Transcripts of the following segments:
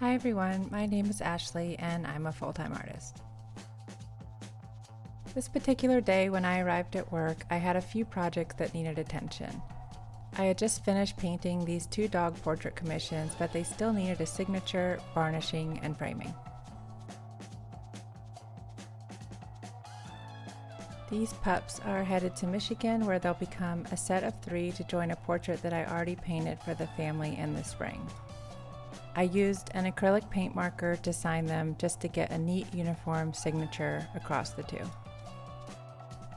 Hi everyone, my name is Ashley and I'm a full-time artist. This particular day when I arrived at work, I had a few projects that needed attention. I had just finished painting these two dog portrait commissions, but they still needed a signature, varnishing, and framing. These pups are headed to Michigan where they'll become a set of 3 to join a portrait that I already painted for the family in the spring. I used an acrylic paint marker to sign them just to get a neat uniform signature across the two.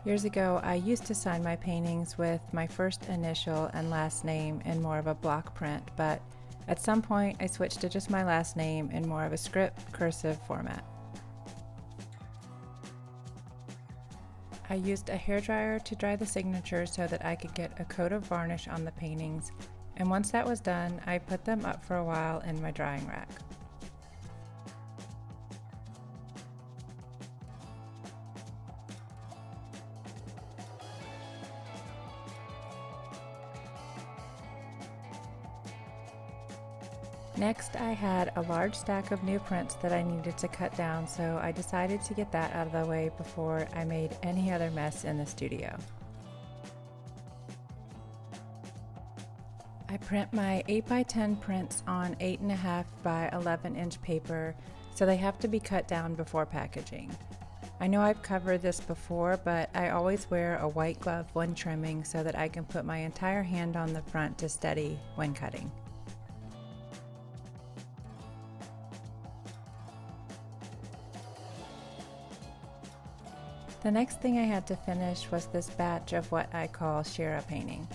Years ago, I used to sign my paintings with my first initial and last name in more of a block print, but at some point I switched to just my last name in more of a script cursive format. I used a hairdryer to dry the signatures so that I could get a coat of varnish on the paintings, and once that was done, I put them up for a while in my drying rack. Next, I had a large stack of new prints that I needed to cut down, so I decided to get that out of the way before I made any other mess in the studio. I print my 8x10 prints on 8.5 by 11 inch paper, so they have to be cut down before packaging. I know I've covered this before, but I always wear a white glove when trimming so that I can put my entire hand on the front to steady when cutting. The next thing I had to finish was this batch of what I call Shira painting.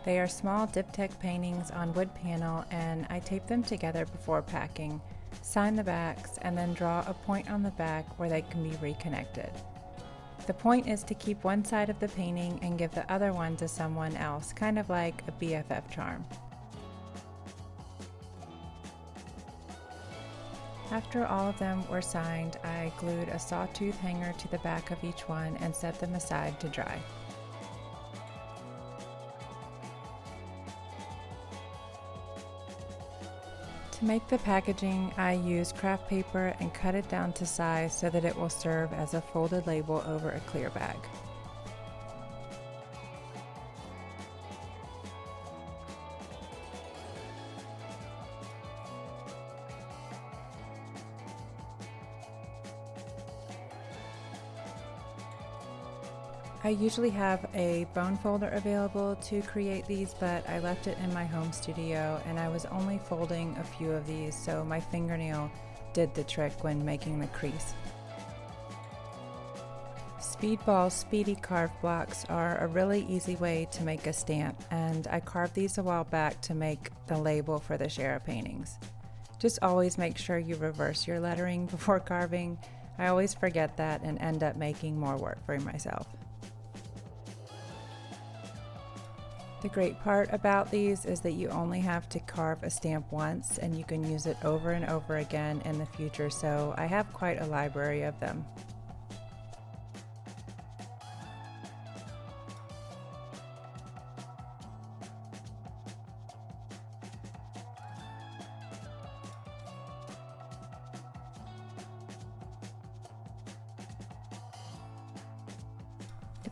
They are small diptych paintings on wood panel, and I tape them together before packing, sign the backs, and then draw a point on the back where they can be reconnected. The point is to keep one side of the painting and give the other one to someone else, kind of like a BFF charm. After all of them were signed, I glued a sawtooth hanger to the back of each one and set them aside to dry. To make the packaging, I used craft paper and cut it down to size so that it will serve as a folded label over a clear bag. I usually have a bone folder available to create these, but I left it in my home studio and I was only folding a few of these, so my fingernail did the trick when making the crease. Speedball Speedy Carve blocks are a really easy way to make a stamp, and I carved these a while back to make the label for the Shira paintings. Just always make sure you reverse your lettering before carving. I always forget that and end up making more work for myself. The great part about these is that you only have to carve a stamp once and you can use it over and over again in the future, so I have quite a library of them.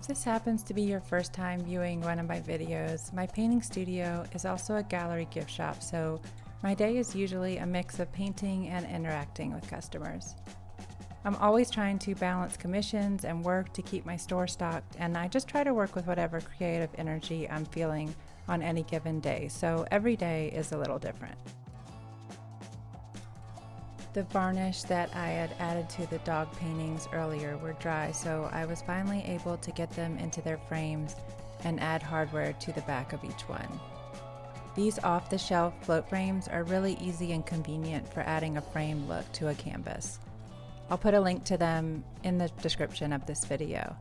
If this happens to be your first time viewing one of my videos, my painting studio is also a gallery gift shop, so my day is usually a mix of painting and interacting with customers. I'm always trying to balance commissions and work to keep my store stocked, and I just try to work with whatever creative energy I'm feeling on any given day, so every day is a little different. The varnish that I had added to the dog paintings earlier were dry, so I was finally able to get them into their frames and add hardware to the back of each one. These off-the-shelf float frames are really easy and convenient for adding a frame look to a canvas. I'll put a link to them in the description of this video.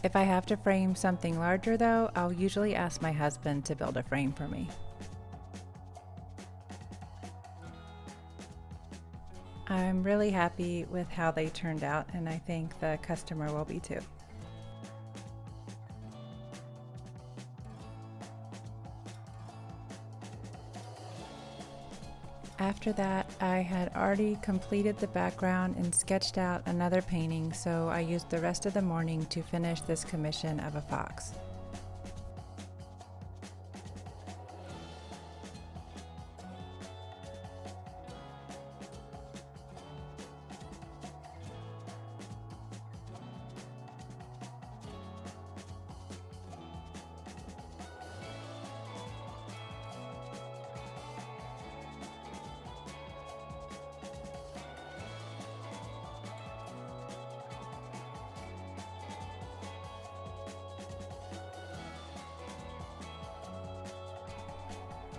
If I have to frame something larger though, I'll usually ask my husband to build a frame for me. I'm really happy with how they turned out, and I think the customer will be too. After that, I had already completed the background and sketched out another painting, so I used the rest of the morning to finish this commission of a fox.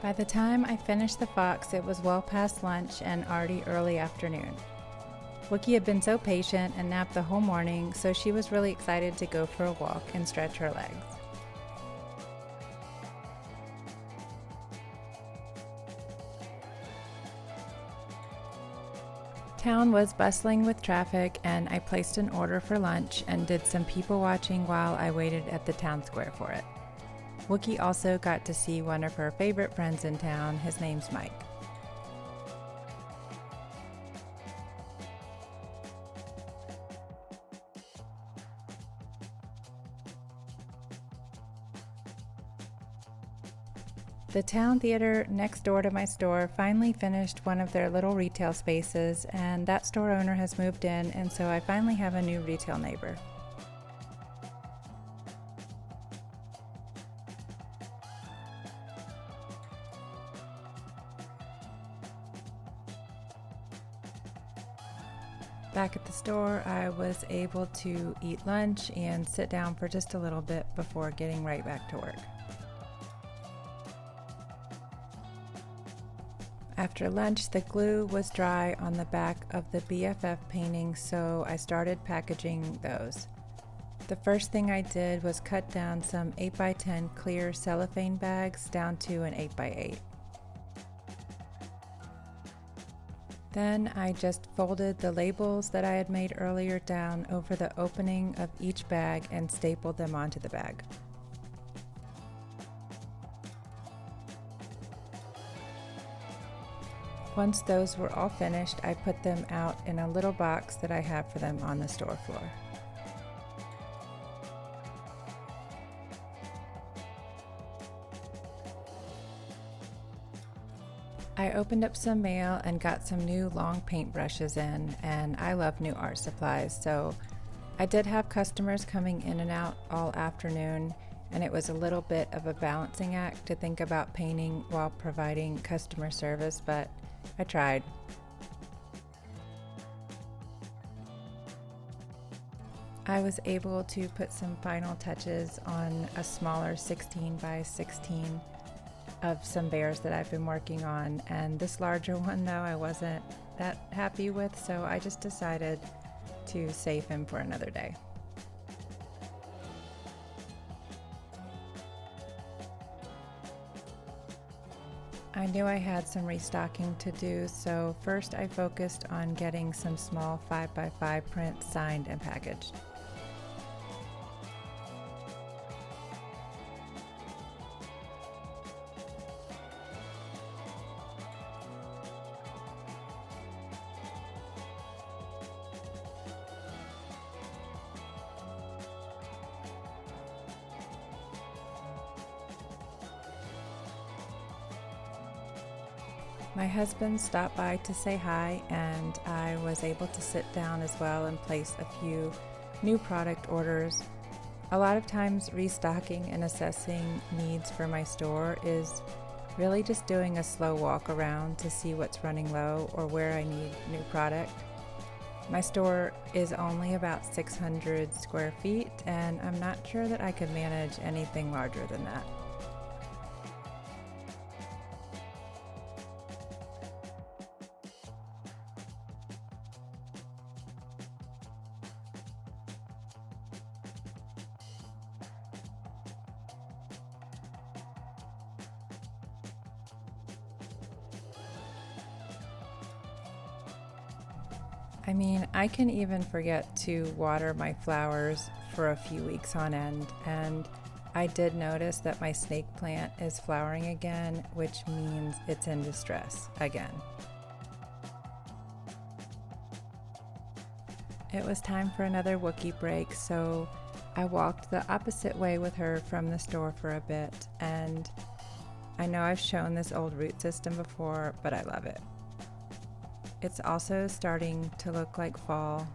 By the time I finished the fox, it was well past lunch and already early afternoon. Wookie had been so patient and napped the whole morning, so she was really excited to go for a walk and stretch her legs. Town was bustling with traffic, and I placed an order for lunch and did some people watching while I waited at the town square for it. Wookie also got to see one of her favorite friends in town. His name's Mike. The town theater next door to my store finally finished one of their little retail spaces, and that store owner has moved in, and so I finally have a new retail neighbor. Back at the store, I was able to eat lunch and sit down for just a little bit before getting right back to work. After lunch, the glue was dry on the back of the BFF painting, so I started packaging those. The first thing I did was cut down some 8x10 clear cellophane bags down to an 8x8. Then I just folded the labels that I had made earlier down over the opening of each bag and stapled them onto the bag. Once those were all finished, I put them out in a little box that I have for them on the store floor. I opened up some mail and got some new long paint brushes in, and I love new art supplies, so I did have customers coming in and out all afternoon, and it was a little bit of a balancing act to think about painting while providing customer service, but I tried. I was able to put some final touches on a smaller 16 by 16 of some bears that I've been working on, and this larger one though I wasn't that happy with, so I just decided to save him for another day. I knew I had some restocking to do, so first I focused on getting some small 5x5 prints signed and packaged. My husband stopped by to say hi, and I was able to sit down as well and place a few new product orders. A lot of times restocking and assessing needs for my store is really just doing a slow walk around to see what's running low or where I need new product. My store is only about 600 square feet, and I'm not sure that I could manage anything larger than that. I mean, I can even forget to water my flowers for a few weeks on end, and I did notice that my snake plant is flowering again, which means it's in distress again. It was time for another Wookiee break, so I walked the opposite way with her from the store for a bit, and I know I've shown this old root system before, but I love it. It's also starting to look like fall.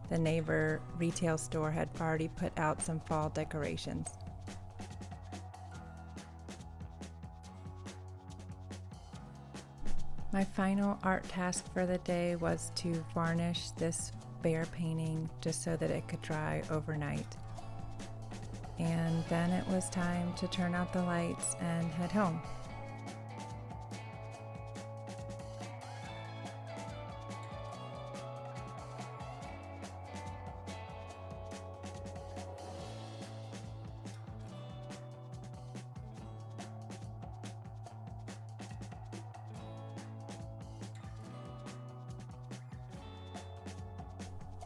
The neighbor retail store had already put out some fall decorations. My final art task for the day was to varnish this bear painting just so that it could dry overnight. And then it was time to turn out the lights and head home.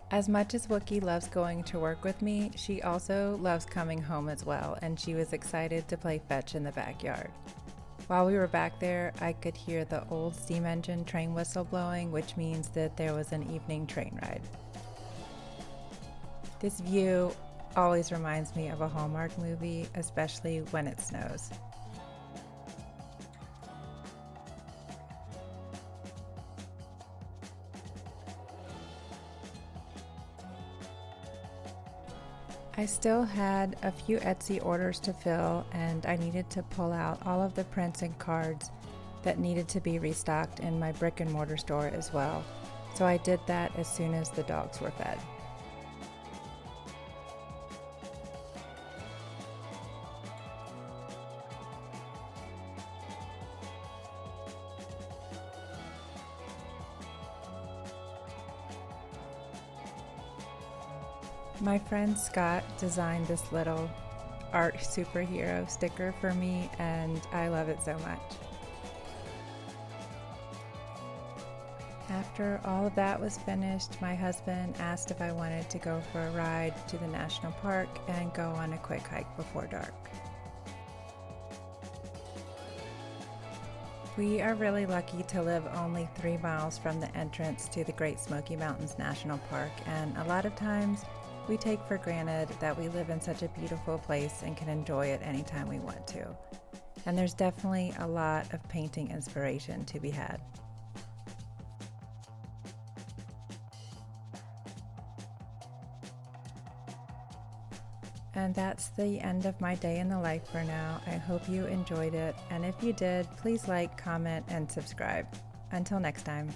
As much as Wookiee loves going to work with me, she also loves coming home as well, and she was excited to play fetch in the backyard. While we were back there, I could hear the old steam engine train whistle blowing, which means that there was an evening train ride. This view always reminds me of a Hallmark movie, especially when it snows. I still had a few Etsy orders to fill, and I needed to pull out all of the prints and cards that needed to be restocked in my brick and mortar store as well. So I did that as soon as the dogs were fed. My friend Scott designed this little art superhero sticker for me, and I love it so much. After all of that was finished, my husband asked if I wanted to go for a ride to the national park and go on a quick hike before dark. We are really lucky to live only 3 miles from the entrance to the Great Smoky Mountains National Park, and a lot of times we take for granted that we live in such a beautiful place and can enjoy it anytime we want to. And there's definitely a lot of painting inspiration to be had. And that's the end of my day in the life for now. I hope you enjoyed it, and if you did, please like, comment, and subscribe. Until next time.